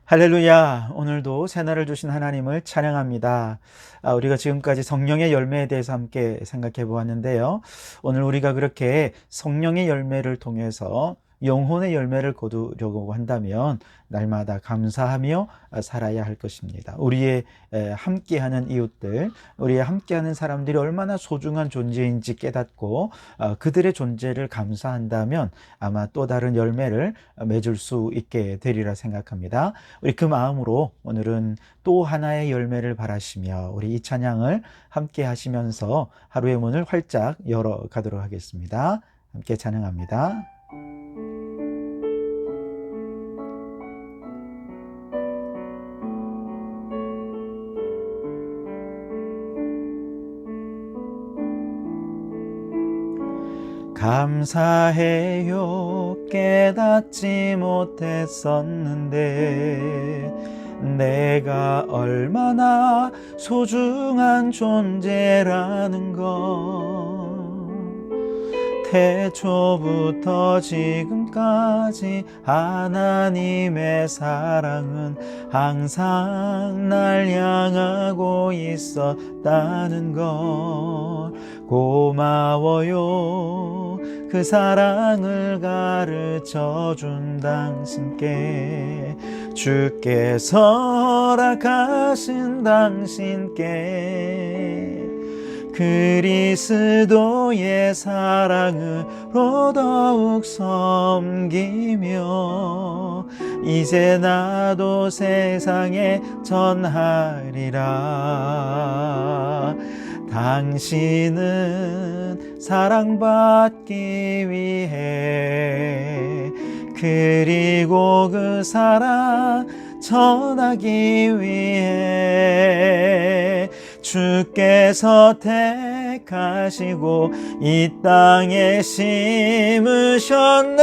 할렐루야. 오늘도 새날을 주신 하나님을 찬양합니다. 우리가 지금까지 성령의 열매에 대해서 함께 생각해 보았는데요. 오늘 우리가 그렇게 성령의 열매를 통해서 영혼의 열매를 거두려고 한다면 날마다 감사하며 살아야 할 것입니다. 우리의 함께하는 이웃들, 우리의 함께하는 사람들이 얼마나 소중한 존재인지 깨닫고 그들의 존재를 감사한다면 아마 또 다른 열매를 맺을 수 있게 되리라 생각합니다. 우리 그 마음으로 오늘은 또 하나의 열매를 바라시며 우리 이 찬양을 함께 하시면서 하루의 문을 활짝 열어가도록 하겠습니다. 함께 찬양합니다. 감사해요. 깨닫지 못했었는데 내가 얼마나 소중한 존재라는 것, 태초부터 지금까지 하나님의 사랑은 항상 날 향하고 있었다는 것, 고마워요. 그 사랑을 가르쳐 준 당신께, 주께서 허락하신 당신께 그리스도의 사랑으로 더욱 섬기며 이제 나도 세상에 전하리라. 당신은 사랑받기 위해, 그리고 그 사랑 전하기 위해 주께서 택하시고 이 땅에 심으셨네.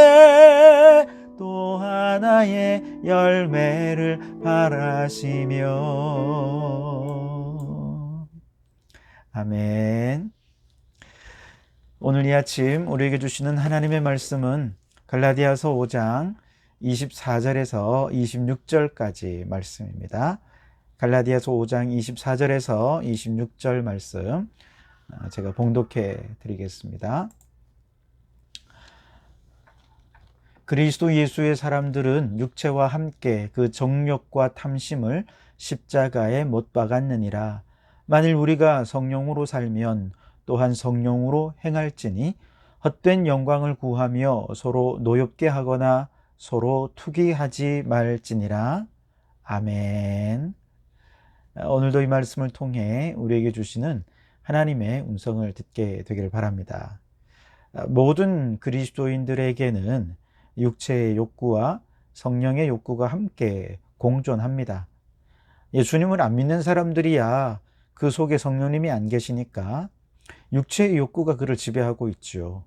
또 하나의 열매를 바라시며. 아멘. 오늘 이 아침 우리에게 주시는 하나님의 말씀은 갈라디아서 5장 24절에서 26절까지 말씀입니다. 갈라디아서 5장 24절에서 26절 말씀 제가 봉독해 드리겠습니다. 그리스도 예수의 사람들은 육체와 함께 그 정욕과 탐심을 십자가에 못 박았느니라. 만일 우리가 성령으로 살면 또한 성령으로 행할지니 헛된 영광을 구하며 서로 노엽게 하거나 서로 투기하지 말지니라. 아멘. 오늘도 이 말씀을 통해 우리에게 주시는 하나님의 음성을 듣게 되기를 바랍니다. 모든 그리스도인들에게는 육체의 욕구와 성령의 욕구가 함께 공존합니다. 예수님을 안 믿는 사람들이야 그 속에 성령님이 안 계시니까 육체의 욕구가 그를 지배하고 있죠.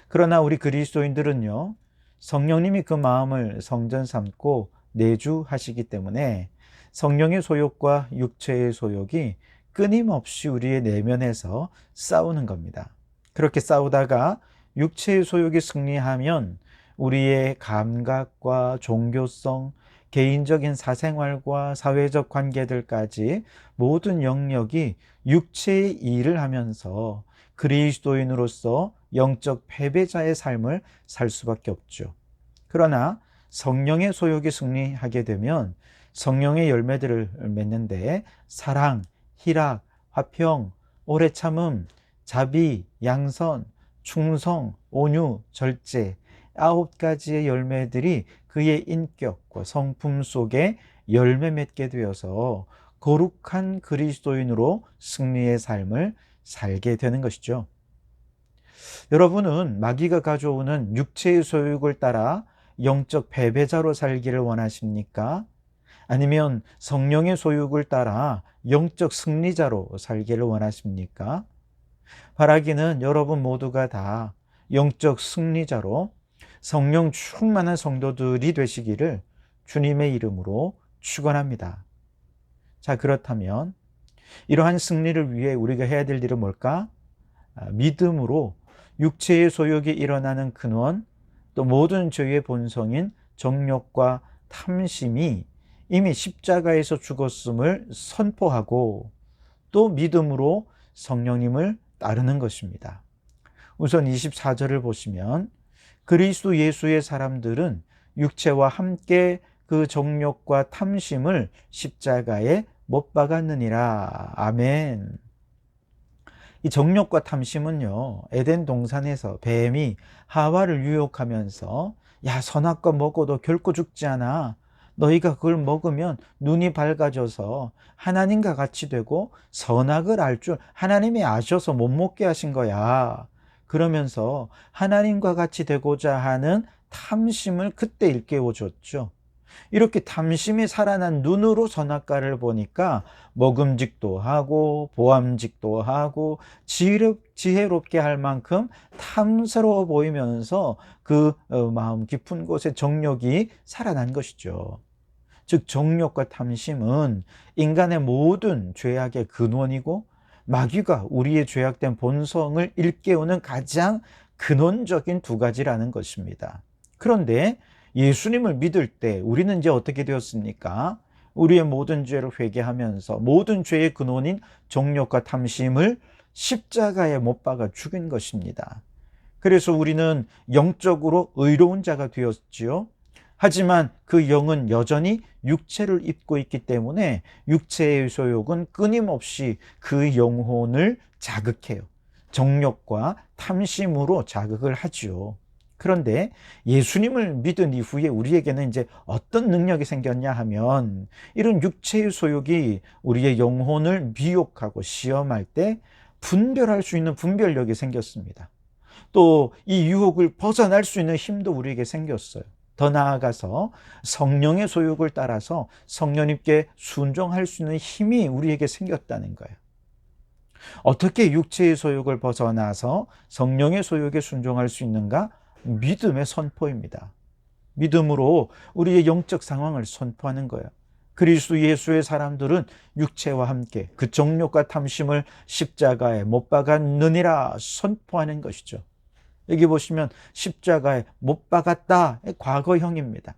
그러나 우리 그리스도인들은요, 성령님이 그 마음을 성전 삼고 내주하시기 때문에 성령의 소욕과 육체의 소욕이 끊임없이 우리의 내면에서 싸우는 겁니다. 그렇게 싸우다가 육체의 소욕이 승리하면 우리의 감각과 종교성, 개인적인 사생활과 사회적 관계들까지 모든 영역이 육체의 일을 하면서 그리스도인으로서 영적 패배자의 삶을 살 수밖에 없죠. 그러나 성령의 소욕이 승리하게 되면 성령의 열매들을 맺는데 사랑, 희락, 화평, 오래 참음, 자비, 양선, 충성, 온유, 절제 9가지의 열매들이 그의 인격과 성품 속에 열매 맺게 되어서 거룩한 그리스도인으로 승리의 삶을 살게 되는 것이죠. 여러분은 마귀가 가져오는 육체의 소욕을 따라 영적 패배자로 살기를 원하십니까? 아니면 성령의 소욕을 따라 영적 승리자로 살기를 원하십니까? 바라기는 여러분 모두가 다 영적 승리자로 성령 충만한 성도들이 되시기를 주님의 이름으로 축원합니다. 자, 그렇다면 이러한 승리를 위해 우리가 해야 될 일은 뭘까? 믿음으로 육체의 소욕이 일어나는 근원, 또 모든 죄의 본성인 정욕과 탐심이 이미 십자가에서 죽었음을 선포하고 또 믿음으로 성령님을 따르는 것입니다. 우선 24절을 보시면 그리스도 예수의 사람들은 육체와 함께 그 정욕과 탐심을 십자가에 못 박았느니라. 아멘. 이 정욕과 탐심은요, 에덴 동산에서 뱀이 하와를 유혹하면서 야, 선악과 먹어도 결코 죽지 않아. 너희가 그걸 먹으면 눈이 밝아져서 하나님과 같이 되고 선악을 알 줄 하나님이 아셔서 못 먹게 하신 거야. 그러면서 하나님과 같이 되고자 하는 탐심을 그때 일깨워줬죠. 이렇게 탐심이 살아난 눈으로 선악과를 보니까 먹음직도 하고 보암직도 하고 지혜롭게 할 만큼 탐스러워 보이면서 그 마음 깊은 곳에 정욕이 살아난 것이죠. 즉 정욕과 탐심은 인간의 모든 죄악의 근원이고 마귀가 우리의 죄악된 본성을 일깨우는 가장 근원적인 두 가지라는 것입니다. 그런데 예수님을 믿을 때 우리는 이제 어떻게 되었습니까? 우리의 모든 죄를 회개하면서 모든 죄의 근원인 정욕과 탐심을 십자가에 못 박아 죽인 것입니다. 그래서 우리는 영적으로 의로운 자가 되었지요. 하지만 그 영은 여전히 육체를 입고 있기 때문에 육체의 소욕은 끊임없이 그 영혼을 자극해요. 정욕과 탐심으로 자극을 하지요. 그런데 예수님을 믿은 이후에 우리에게는 이제 어떤 능력이 생겼냐 하면 이런 육체의 소욕이 우리의 영혼을 미혹하고 시험할 때 분별할 수 있는 분별력이 생겼습니다. 또 이 유혹을 벗어날 수 있는 힘도 우리에게 생겼어요. 더 나아가서 성령의 소욕을 따라서 성령님께 순종할 수 있는 힘이 우리에게 생겼다는 거예요. 어떻게 육체의 소욕을 벗어나서 성령의 소욕에 순종할 수 있는가? 믿음의 선포입니다. 믿음으로 우리의 영적 상황을 선포하는 거예요. 그리스도 예수의 사람들은 육체와 함께 그 정욕과 탐심을 십자가에 못 박았느니라 선포하는 것이죠. 여기 보시면 십자가에 못 박았다의 과거형입니다.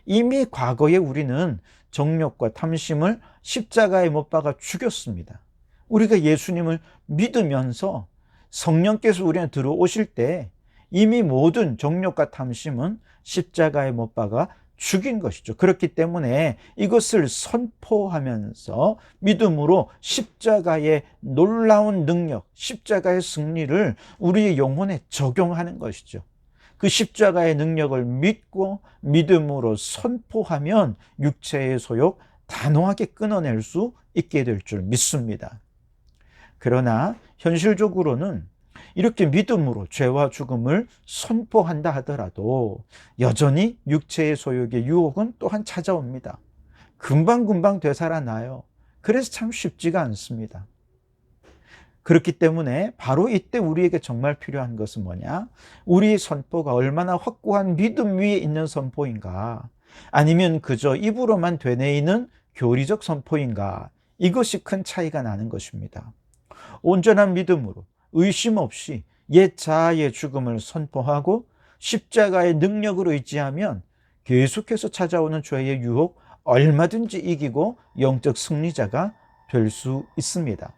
이미 과거에 우리는 정욕과 탐심을 십자가에 못 박아 죽였습니다. 우리가 예수님을 믿으면서 성령께서 우리한테 들어오실 때 이미 모든 정욕과 탐심은 십자가에 못 박아 죽인 것이죠. 그렇기 때문에 이것을 선포하면서 믿음으로 십자가의 놀라운 능력, 십자가의 승리를 우리의 영혼에 적용하는 것이죠. 그 십자가의 능력을 믿고 믿음으로 선포하면 육체의 소욕 단호하게 끊어낼 수 있게 될 줄 믿습니다. 그러나 현실적으로는 이렇게 믿음으로 죄와 죽음을 선포한다 하더라도 여전히 육체의 소욕의 유혹은 또한 찾아옵니다. 금방금방 되살아나요. 그래서 참 쉽지가 않습니다. 그렇기 때문에 바로 이때 우리에게 정말 필요한 것은 뭐냐? 우리의 선포가 얼마나 확고한 믿음 위에 있는 선포인가? 아니면 그저 입으로만 되뇌이는 교리적 선포인가? 이것이 큰 차이가 나는 것입니다. 온전한 믿음으로 의심 없이 옛 자아의 죽음을 선포하고 십자가의 능력을 의지하면 계속해서 찾아오는 죄의 유혹 얼마든지 이기고 영적 승리자가 될 수 있습니다.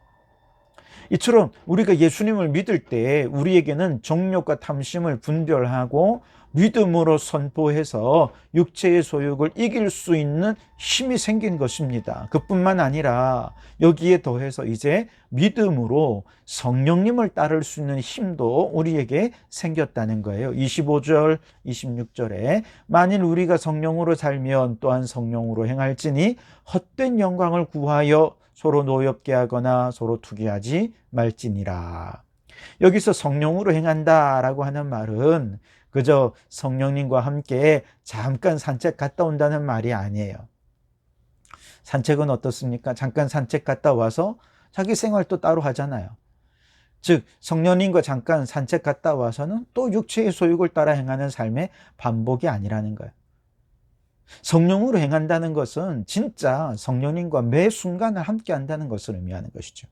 이처럼 우리가 예수님을 믿을 때 우리에게는 정욕과 탐심을 분별하고 믿음으로 선포해서 육체의 소욕을 이길 수 있는 힘이 생긴 것입니다. 그뿐만 아니라 여기에 더해서 이제 믿음으로 성령님을 따를 수 있는 힘도 우리에게 생겼다는 거예요. 25절, 26절에 만일 우리가 성령으로 살면 또한 성령으로 행할지니 헛된 영광을 구하여 서로 노엽게 하거나 서로 투기하지 말지니라. 여기서 성령으로 행한다라고 하는 말은 그저 성령님과 함께 잠깐 산책 갔다 온다는 말이 아니에요. 산책은 어떻습니까? 잠깐 산책 갔다 와서 자기 생활도 따로 하잖아요. 즉 성령님과 잠깐 산책 갔다 와서는 또 육체의 소욕을 따라 행하는 삶의 반복이 아니라는 거예요. 성령으로 행한다는 것은 진짜 성령님과 매 순간을 함께 한다는 것을 의미하는 것이죠.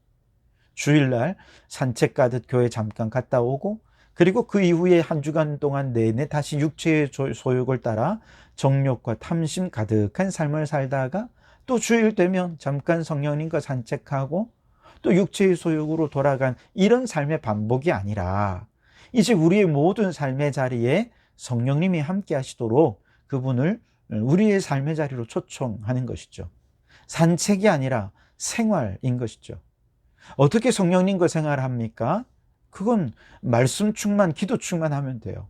주일날 산책 가듯 교회 잠깐 갔다 오고 그리고 그 이후에 한 주간 동안 내내 다시 육체의 소욕을 따라 정욕과 탐심 가득한 삶을 살다가 또 주일 되면 잠깐 성령님과 산책하고 또 육체의 소욕으로 돌아간 이런 삶의 반복이 아니라 이제 우리의 모든 삶의 자리에 성령님이 함께 하시도록 그분을 우리의 삶의 자리로 초청하는 것이죠. 산책이 아니라 생활인 것이죠. 어떻게 성령님과 생활합니까? 그건 말씀 충만, 기도 충만하면 돼요.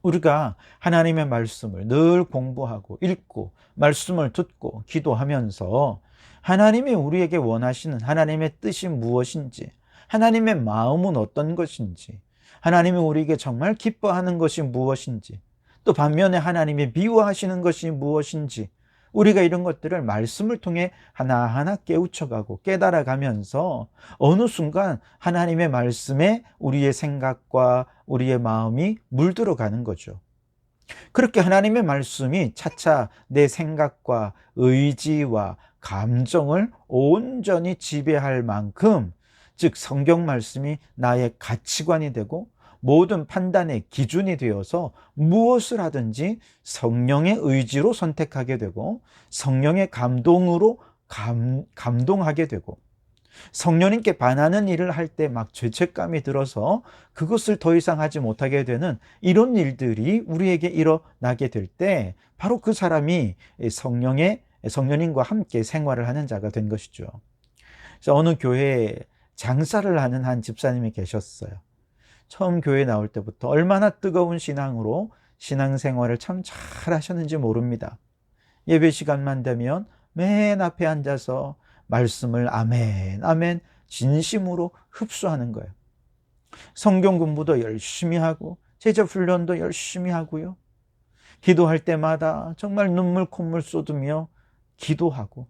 우리가 하나님의 말씀을 늘 공부하고 읽고 말씀을 듣고 기도하면서 하나님이 우리에게 원하시는 하나님의 뜻이 무엇인지, 하나님의 마음은 어떤 것인지, 하나님이 우리에게 정말 기뻐하는 것이 무엇인지, 또 반면에 하나님이 미워하시는 것이 무엇인지, 우리가 이런 것들을 말씀을 통해 하나하나 깨우쳐가고 깨달아가면서 어느 순간 하나님의 말씀에 우리의 생각과 우리의 마음이 물들어가는 거죠. 그렇게 하나님의 말씀이 차차 내 생각과 의지와 감정을 온전히 지배할 만큼, 즉 성경 말씀이 나의 가치관이 되고 모든 판단의 기준이 되어서 무엇을 하든지 성령의 의지로 선택하게 되고 성령의 감동으로 감동하게 되고, 성령님께 반하는 일을 할 때 막 죄책감이 들어서 그것을 더 이상 하지 못하게 되는 이런 일들이 우리에게 일어나게 될 때 바로 그 사람이 성령님과 함께 생활을 하는 자가 된 것이죠. 그래서 어느 교회에 장사를 하는 한 집사님이 계셨어요. 처음 교회 나올 때부터 얼마나 뜨거운 신앙으로 신앙생활을 참 잘 하셨는지 모릅니다. 예배 시간만 되면 맨 앞에 앉아서 말씀을 아멘, 아멘 진심으로 흡수하는 거예요. 성경 공부도 열심히 하고 제자 훈련도 열심히 하고요. 기도할 때마다 정말 눈물 콧물 쏟으며 기도하고,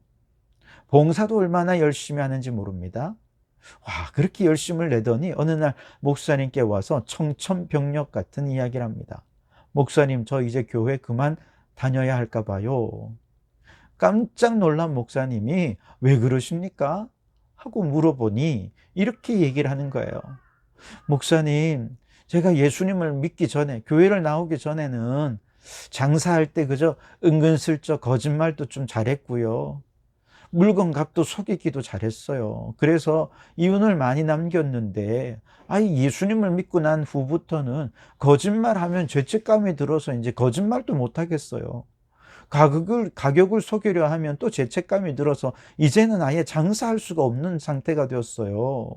봉사도 얼마나 열심히 하는지 모릅니다. 와, 그렇게 열심을 내더니 어느 날 목사님께 와서 청천벽력 같은 이야기를 합니다. 목사님, 저 이제 교회 그만 다녀야 할까 봐요. 깜짝 놀란 목사님이 왜 그러십니까? 하고 물어보니 이렇게 얘기를 하는 거예요. 목사님, 제가 예수님을 믿기 전에, 교회를 나오기 전에는 장사할 때 그저 은근슬쩍 거짓말도 좀 잘했고요. 물건 값도 속이기도 잘했어요. 그래서 이윤을 많이 남겼는데, 예수님을 믿고 난 후부터는 거짓말하면 죄책감이 들어서 이제 거짓말도 못 하겠어요. 가격을 속이려 하면 또 죄책감이 들어서 이제는 아예 장사할 수가 없는 상태가 되었어요.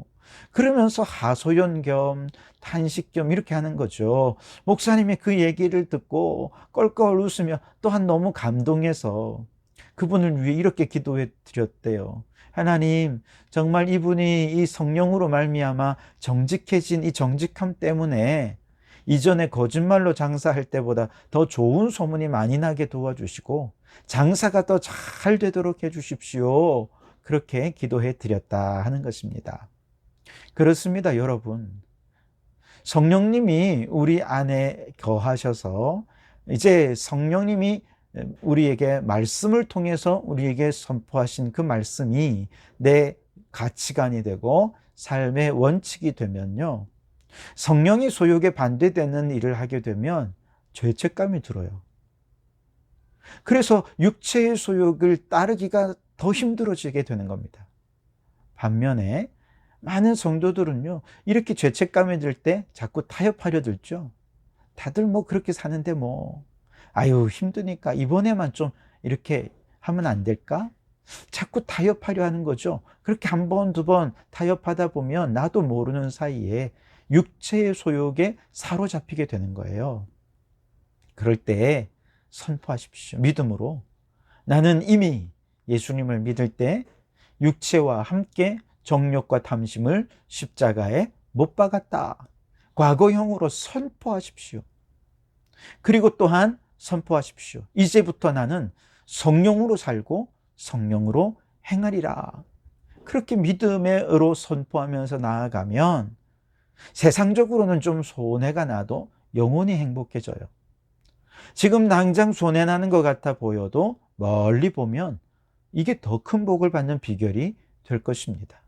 그러면서 하소연 겸 탄식 겸 이렇게 하는 거죠. 목사님이 그 얘기를 듣고 껄껄 웃으며 또한 너무 감동해서 그분을 위해 이렇게 기도해 드렸대요. 하나님, 정말 이분이 이 성령으로 말미암아 정직해진 이 정직함 때문에 이전에 거짓말로 장사할 때보다 더 좋은 소문이 많이 나게 도와주시고 장사가 더 잘 되도록 해주십시오. 그렇게 기도해 드렸다 하는 것입니다. 그렇습니다, 여러분. 성령님이 우리 안에 거하셔서 이제 성령님이 우리에게 말씀을 통해서 우리에게 선포하신 그 말씀이 내 가치관이 되고 삶의 원칙이 되면요, 성령의 소욕에 반대되는 일을 하게 되면 죄책감이 들어요. 그래서 육체의 소욕을 따르기가 더 힘들어지게 되는 겁니다. 반면에 많은 성도들은요, 이렇게 죄책감이 들 때 자꾸 타협하려 들죠. 다들 뭐 그렇게 사는데 아유 힘드니까 이번에만 좀 이렇게 하면 안 될까? 자꾸 타협하려 하는 거죠. 그렇게 한 번, 두 번 타협하다 보면 나도 모르는 사이에 육체의 소욕에 사로잡히게 되는 거예요. 그럴 때 선포하십시오. 믿음으로. 나는 이미 예수님을 믿을 때 육체와 함께 정욕과 탐심을 십자가에 못 박았다. 과거형으로 선포하십시오. 그리고 또한 선포하십시오. 이제부터 나는 성령으로 살고 성령으로 행하리라. 그렇게 믿음으로 선포하면서 나아가면 세상적으로는 좀 손해가 나도 영원히 행복해져요. 지금 당장 손해나는 것 같아 보여도 멀리 보면 이게 더 큰 복을 받는 비결이 될 것입니다.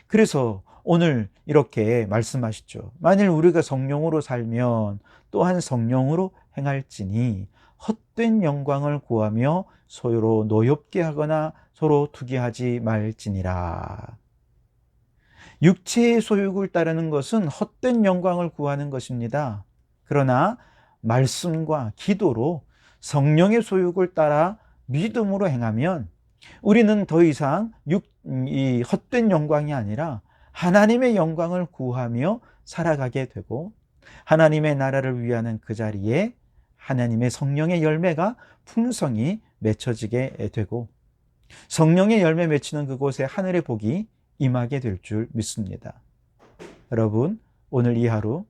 그래서 오늘 이렇게 말씀하시죠. 만일 우리가 성령으로 살면 또한 성령으로 행할지니 헛된 영광을 구하며 서로 노엽게 하거나 서로 투기하지 말지니라. 육체의 소욕을 따르는 것은 헛된 영광을 구하는 것입니다. 그러나 말씀과 기도로 성령의 소욕을 따라 믿음으로 행하면 우리는 더 이상 이 헛된 영광이 아니라 하나님의 영광을 구하며 살아가게 되고, 하나님의 나라를 위하는 그 자리에 하나님의 성령의 열매가 풍성히 맺혀지게 되고, 성령의 열매 맺히는 그곳에 하늘의 복이 임하게 될 줄 믿습니다. 여러분, 오늘 이 하루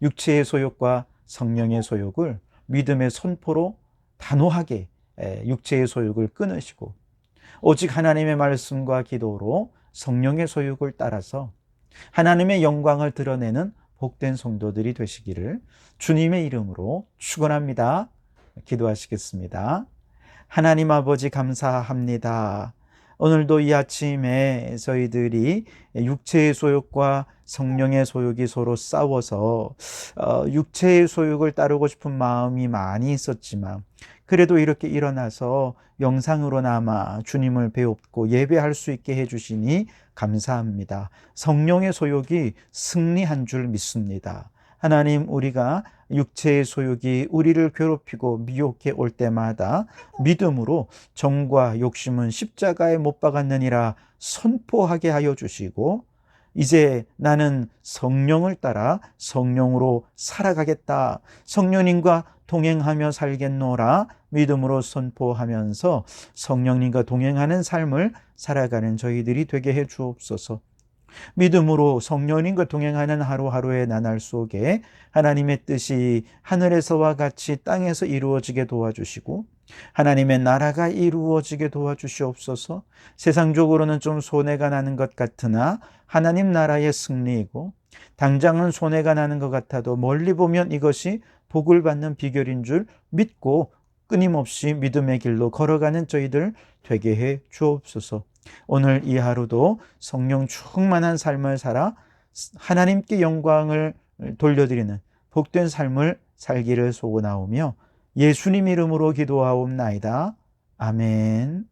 육체의 소욕과 성령의 소욕을 믿음의 선포로 단호하게 육체의 소욕을 끊으시고, 오직 하나님의 말씀과 기도로 성령의 소욕을 따라서 하나님의 영광을 드러내는 복된 성도들이 되시기를 주님의 이름으로 축원합니다. 기도하시겠습니다. 하나님 아버지, 감사합니다. 오늘도 이 아침에 저희들이 육체의 소욕과 성령의 소욕이 서로 싸워서 육체의 소욕을 따르고 싶은 마음이 많이 있었지만, 그래도 이렇게 일어나서 영상으로나마 주님을 배웁고 예배할 수 있게 해주시니 감사합니다. 성령의 소욕이 승리한 줄 믿습니다. 하나님, 우리가 육체의 소욕이 우리를 괴롭히고 미혹해 올 때마다 믿음으로 정과 욕심은 십자가에 못 박았느니라 선포하게 하여 주시고, 이제 나는 성령을 따라 성령으로 살아가겠다, 성령님과 동행하며 살겠노라 믿음으로 선포하면서 성령님과 동행하는 삶을 살아가는 저희들이 되게 해 주옵소서. 믿음으로 성령님과 동행하는 하루하루의 나날 속에 하나님의 뜻이 하늘에서와 같이 땅에서 이루어지게 도와주시고, 하나님의 나라가 이루어지게 도와주시옵소서. 세상적으로는 좀 손해가 나는 것 같으나 하나님 나라의 승리이고, 당장은 손해가 나는 것 같아도 멀리 보면 이것이 복을 받는 비결인 줄 믿고 끊임없이 믿음의 길로 걸어가는 저희들 되게 해 주옵소서. 오늘 이 하루도 성령 충만한 삶을 살아 하나님께 영광을 돌려드리는 복된 삶을 살기를 소원하오며 예수님 이름으로 기도하옵나이다. 아멘.